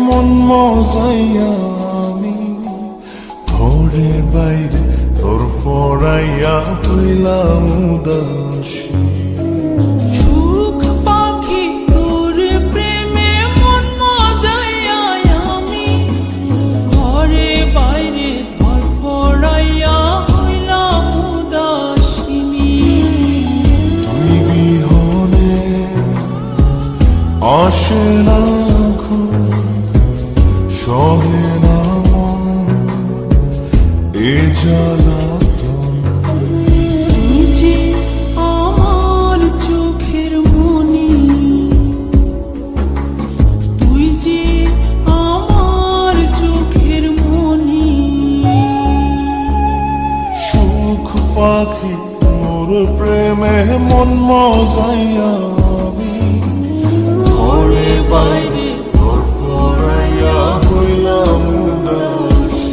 মন মজাইয়া আমি ঘরে বাইরে তোর ফরাইয়া হইলাম উদাসী। সুখ পাখি তোর প্রেমে মন মজাইয়া আমি ঘরে বাইরে ধরফরাইয়া হইলাম উদাসিনী। তুই বিহনে আসে না ঘুম, সহে না মন এ জ্বালাতন। তুই যে আমার চোখের মনি, তুই যে আমার চোখের মনি। সুখ পাখি তোর প্রেমে মন মজাইয়া আমি ঘরে বাইরে তোর ফরাইয়া হইলাম উদাসী।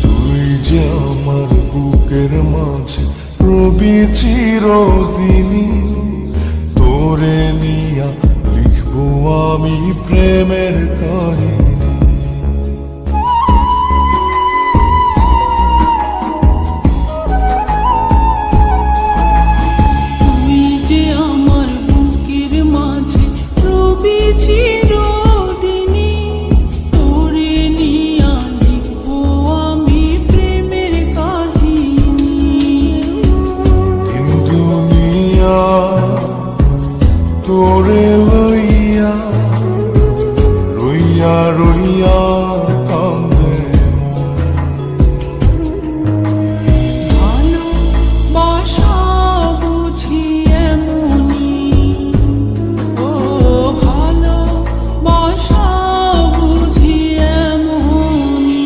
তুই যে আমার বুকের মাঝে রবি চিরদিনই, তোরে নিয়া লিখবো আমি প্রেমের কাহিনী। তুই যে আমার বুকের মাঝে রবি চিরদিনই, তোরে নিয়া লিখবো আমি প্রেমের কাহিনী। দিন দুনিয়া তোরে লইয়া রইয়া রইয়া কান্দে মন। ভালোবাসা বুঝি এমনি, ও ভালোবাসা বুঝি এমনি।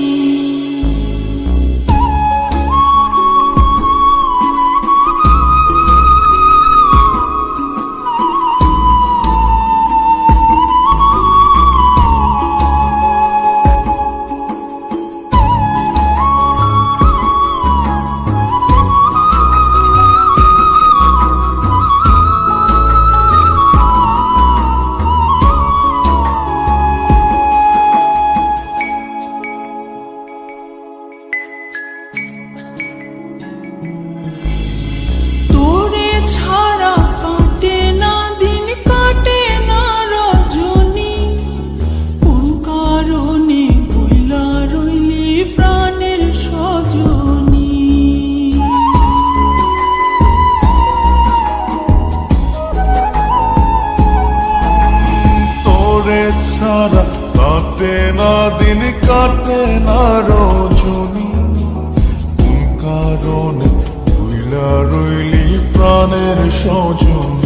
তোরে ছাড়া কাটে না দিন, কাটে না রজনী। কোন কারণে বইলা রইলি প্রাণের সজনী। তোরে ছাড়া কাটে না দিন, কাটে না রজনী। কোন কারণে ভুইলা রইলি প্রাণের সজন।